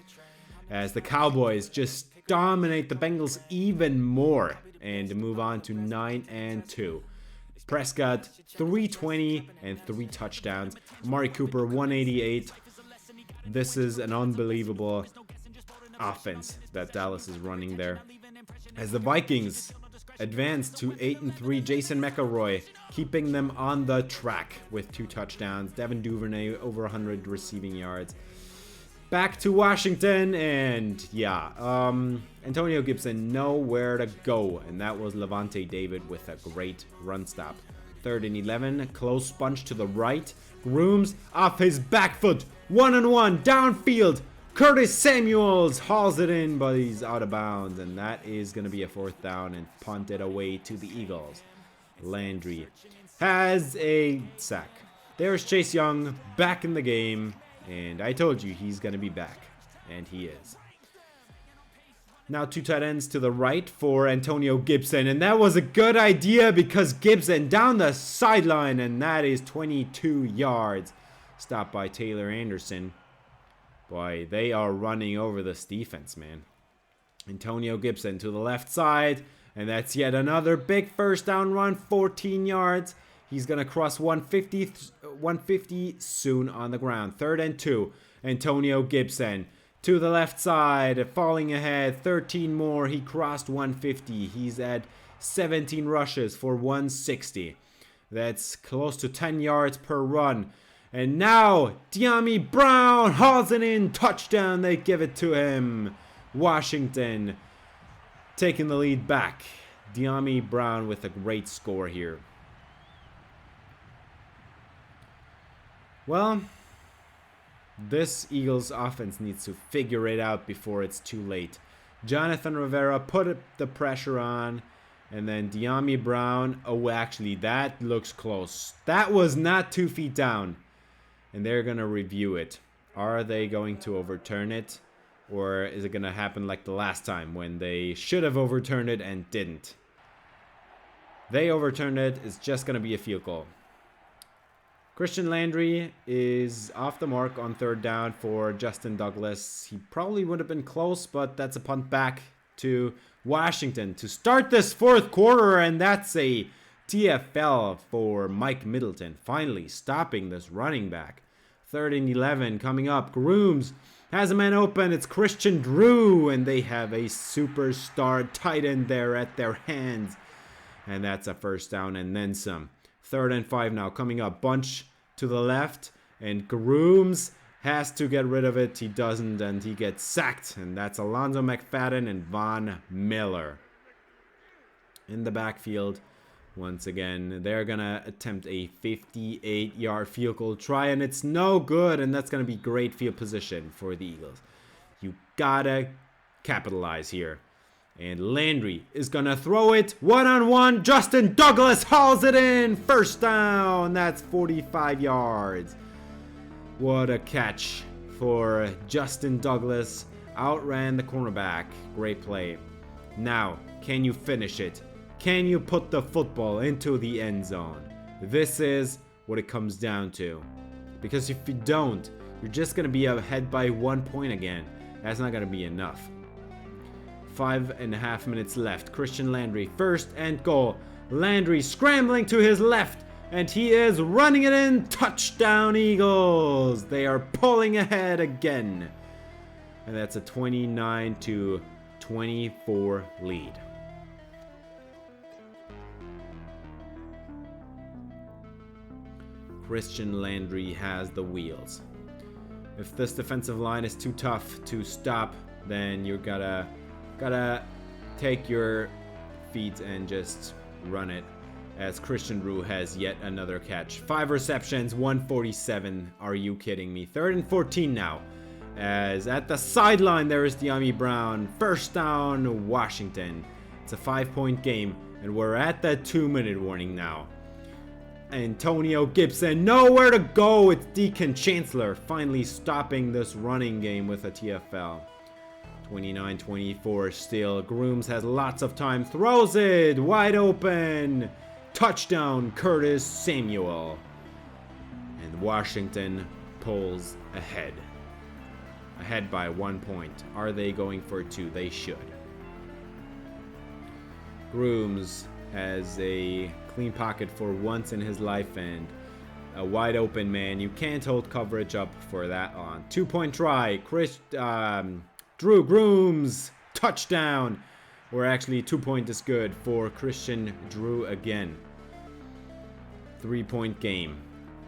as the Cowboys just dominate the Bengals even more and move on to 9-2. Prescott, 320 and 3 touchdowns. Amari Cooper, 188. This is an unbelievable offense that Dallas is running there. As the Vikings advance to 8-3, Jason McElroy keeping them on the track with 2 touchdowns. Devin Duvernay, over 100 receiving yards. Back to Washington, and yeah, Antonio Gibson nowhere to go, and that was Levante David with a great run stop. 3rd and 11, close bunch to the right. Grooms off his back foot, 1-on-1 downfield. Curtis Samuels hauls it in, but he's out of bounds, and that is going to be a 4th down and punted away to the Eagles. Landry has a sack. There's Chase Young back in the game. And I told you he's going to be back. And he is. Now 2 tight ends to the right for Antonio Gibson. And that was a good idea because Gibson down the sideline. And that is 22 yards. Stopped by Taylor Anderson. Boy, they are running over this defense, man. Antonio Gibson to the left side. And that's yet another big first down run, 14 yards. He's going to cross 150 soon on the ground. 3rd and 2. Antonio Gibson to the left side, falling ahead. 13 more. He crossed 150. He's at 17 rushes for 160. That's close to 10 yards per run. And now, Dyami Brown hauls it in. Touchdown. They give it to him. Washington taking the lead back. Dyami Brown with a great score here. Well, this Eagles offense needs to figure it out before it's too late. Jonathan Rivera put the pressure on. And then Dyami Brown. Oh, actually, that looks close. That was not 2 feet down. And they're going to review it. Are they going to overturn it? Or is it going to happen like the last time when they should have overturned it and didn't? They overturned it. It's just going to be a field goal. Christian Landry is off the mark on 3rd down for Justin Douglas. He probably would have been close, but that's a punt back to Washington to start this 4th quarter. And that's a TFL for Mike Middleton. Finally stopping this running back. 3rd and 11 coming up. Grooms has a man open. It's Christian Drew. And they have a superstar tight end there at their hands. And that's a first down and then some. 3rd and 5 now coming up. Bunch to the left. And Grooms has to get rid of it. He doesn't, and he gets sacked. And that's Alonzo McFadden and Von Miller. In the backfield, once again, they're going to attempt a 58-yard field goal try, and it's no good, and that's going to be great field position for the Eagles. You gotta capitalize here. And Landry is going to throw it one-on-one. Justin Douglas hauls it in. First down. That's 45 yards. What a catch for Justin Douglas. Outran the cornerback. Great play. Now, can you finish it? Can you put the football into the end zone? This is what it comes down to. Because if you don't, you're just going to be ahead by 1 point again. That's not going to be enough. 5.5 minutes left. Christian Landry, 1st and goal. Landry scrambling to his left. And he is running it in. Touchdown Eagles. They are pulling ahead again. And that's a 29-24 lead. Christian Landry has the wheels. If this defensive line is too tough to stop, then you gotta take your feet and just run it. As Christian Drew has yet another catch. 5 receptions, 147. Are you kidding me? 3rd and 14 now. As at the sideline there is Dyami Brown. First down, Washington. It's a 5-point game, and we're at that 2-minute warning now. Antonio Gibson, nowhere to go. It's Deacon Chancellor finally stopping this running game with a TFL. 29-24 still. Grooms has lots of time. Throws it wide open. Touchdown, Curtis Samuel. And Washington pulls ahead. Ahead by 1 point. Are they going for 2? They should. Grooms has a clean pocket for once in his life and a wide open man. You can't hold coverage up for that on. 2-point try. Drew Grooms. Touchdown. Or actually 2-point is good for Christian Drew again. 3-point game.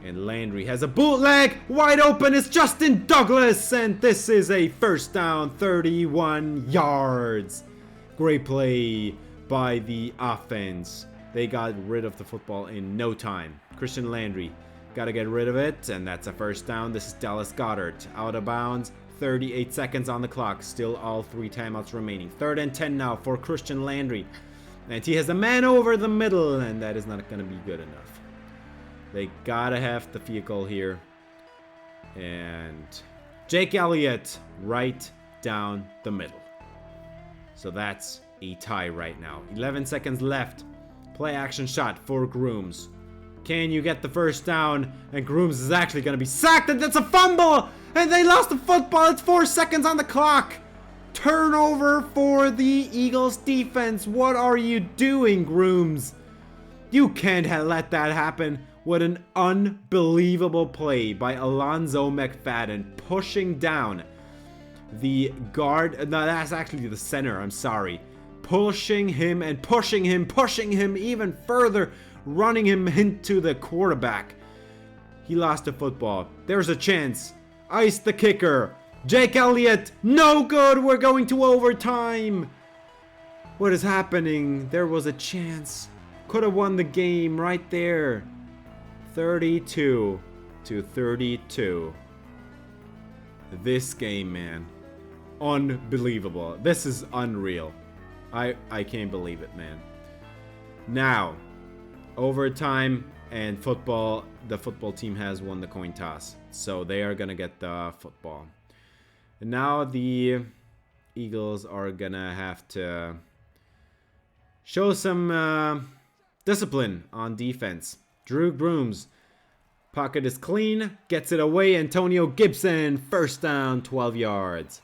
And Landry has a bootleg. Wide open is Justin Douglas. And this is a first down, 31 yards. Great play by the offense. They got rid of the football in no time. Christian Landry got to get rid of it. And that's a first down. This is Dallas Goedert. Out of bounds. 38 seconds on the clock. Still all 3 timeouts remaining. 3rd and 10 now for Christian Landry. And he has a man over the middle. And that is not going to be good enough. They got to have the field goal here. And Jake Elliott right down the middle. So that's a tie right now. 11 seconds left. Play action shot for Grooms. Can you get the first down? And Grooms is actually going to be sacked. And that's a fumble. And they lost the football. It's 4 seconds on the clock. turnover for the Eagles defense. What are you doing, Grooms? You can't let that happen. What an unbelievable play by Alonzo McFadden, pushing down the guard. No, that's actually the center, I'm sorry. Pushing him and pushing him even further, running him into the quarterback. He lost the football. There's a chance. Ice the kicker. Jake Elliott, no good. We're going to overtime. What is happening? There was a chance. Could have won the game right there. 32-32. This game, man. Unbelievable. This is unreal. I can't believe it, man. Now, overtime and football. The football team has won the coin toss. So they are going to get the football. And now the Eagles are going to have to show some discipline on defense. Drew Grooms. Pocket is clean. Gets it away. Antonio Gibson. First down, 12 yards.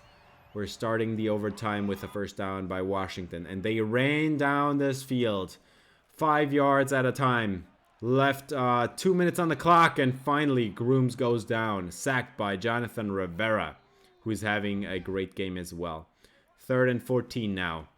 We're starting the overtime with a first down by Washington. And they ran down this field 5 yards at a time. Left 2 minutes on the clock. And finally, Grooms goes down. Sacked by Jonathan Rivera, who's having a great game as well. 3rd and 14 now.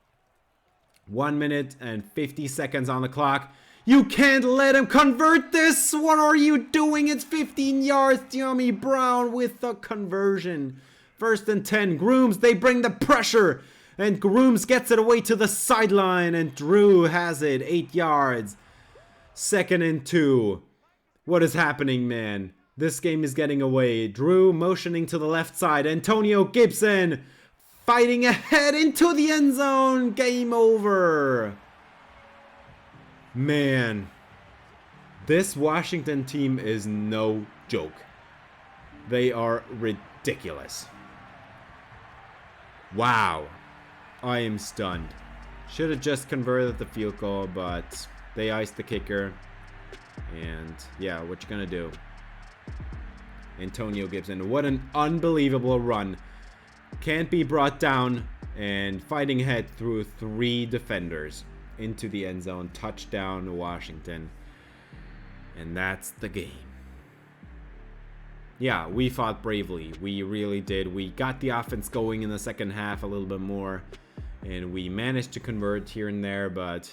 1 minute and 50 seconds on the clock. You can't let him convert this. What are you doing? It's 15 yards. De'Ami Brown with the conversion. 1st and 10. Grooms, they bring the pressure. And Grooms gets it away to the sideline. And Drew has it. 8 yards. 2nd and 2. What is happening, man? This game is getting away. Drew motioning to the left side. Antonio Gibson fighting ahead into the end zone. Game over. Man, this Washington team is no joke. They are ridiculous. Wow. I am stunned. Should have just converted the field goal, but they iced the kicker. And yeah, what you gonna do? Antonio Gibson, what an unbelievable run. Can't be brought down and fighting ahead through 3 defenders into the end zone. Touchdown Washington. And that's the game. Yeah, we fought bravely. We really did. We got the offense going in the second half a little bit more. And we managed to convert here and there. But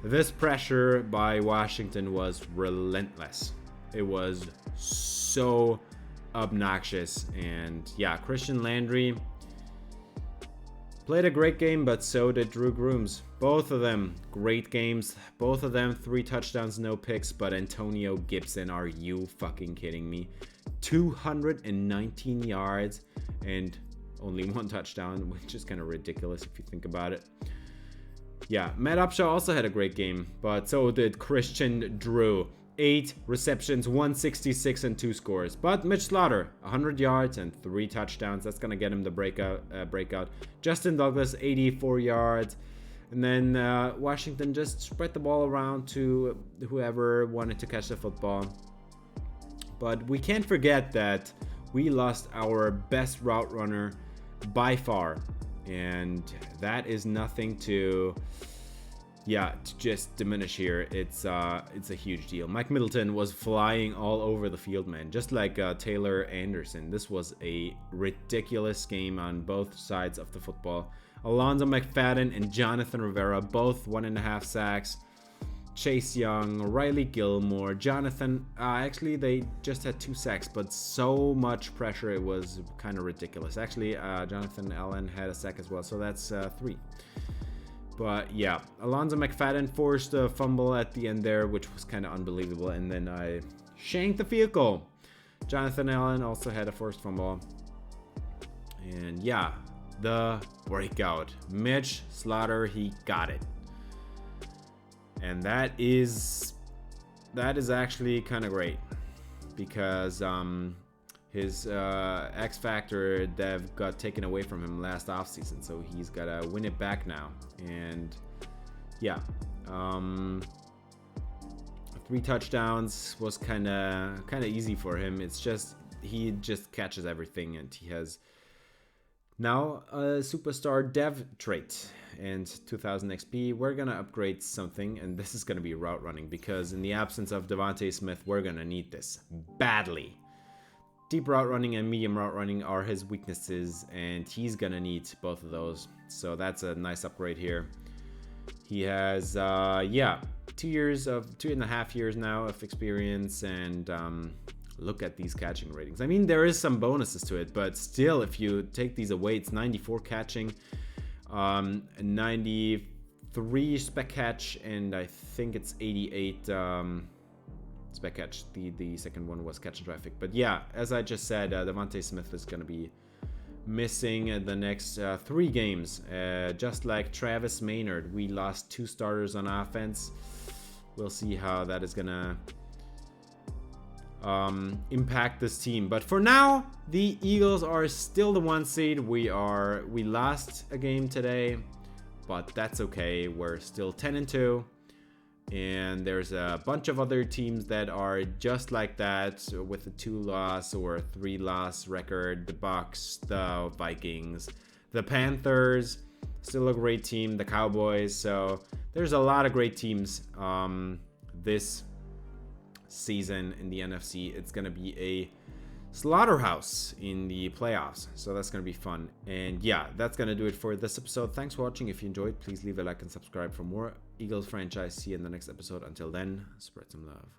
this pressure by Washington was relentless. It was so obnoxious. And yeah, Christian Landry played a great game, but so did Drew Grooms. Both of them great games. Both of them 3 touchdowns, no picks. But Antonio Gibson, are you fucking kidding me? 219 yards and only 1 touchdown, which is kind of ridiculous if you think about it. Yeah, Matt Upshaw also had a great game, but so did Christian Drew. 8 receptions, 166 and 2 scores. But Mitch Slaughter, 100 yards and 3 touchdowns. That's gonna get him the breakout. Justin Douglas, 84 yards. And then Washington just spread the ball around to whoever wanted to catch the football. But we can't forget that we lost our best route runner by far. And that is nothing to just diminish here. It's a huge deal. Mike Middleton was flying all over the field, man, just like Taylor Anderson. This was a ridiculous game on both sides of the football. Alonzo McFadden and Jonathan Rivera, both 1.5 sacks. Chase Young, Riley Gilmore, Jonathan, actually they just had 2 sacks, but so much pressure, it was kind of ridiculous. Actually, Jonathan Allen had a sack as well, so that's 3. But yeah, Alonzo McFadden forced a fumble at the end there, which was kind of unbelievable, and then I shanked the field goal. Jonathan Allen also had a forced fumble. And yeah, the breakout. Mitch Slaughter, he got it. And that is actually kind of great, because his X Factor dev got taken away from him last offseason, so he's got to win it back now. And yeah, 3 touchdowns was kind of easy for him. It's just he just catches everything, and he has Now, a superstar dev trait and 2000 XP, we're gonna upgrade something, and this is gonna be route running, because in the absence of Devontae Smith, we're gonna need this badly. Deep route running and medium route running are his weaknesses, and he's gonna need both of those. So that's a nice upgrade here. He has, 2.5 years now of experience, and look at these catching ratings. I mean, there is some bonuses to it, but still, if you take these away, it's 94 catching, 93 spec catch, and I think it's 88 spec catch. The second one was catch and traffic. But yeah, as I just said, Devontae Smith is going to be missing the next 3 games. Just like Travis Maynard, we lost 2 starters on offense. We'll see how that is going to impact this team. But for now, the Eagles are still the 1 seed. We lost a game today, but that's okay. We're still 10-2, and there's a bunch of other teams that are just like that with a 2-loss or 3-loss record. The Bucks, the Vikings, the Panthers, still a great team, the Cowboys. So there's a lot of great teams this season in the NFC. It's going to be a slaughterhouse in the playoffs, so that's going to be fun. And yeah, that's going to do it for this episode. Thanks for watching. If you enjoyed, please leave a like and subscribe for more Eagles franchise. See you in the next episode. Until then, spread some love.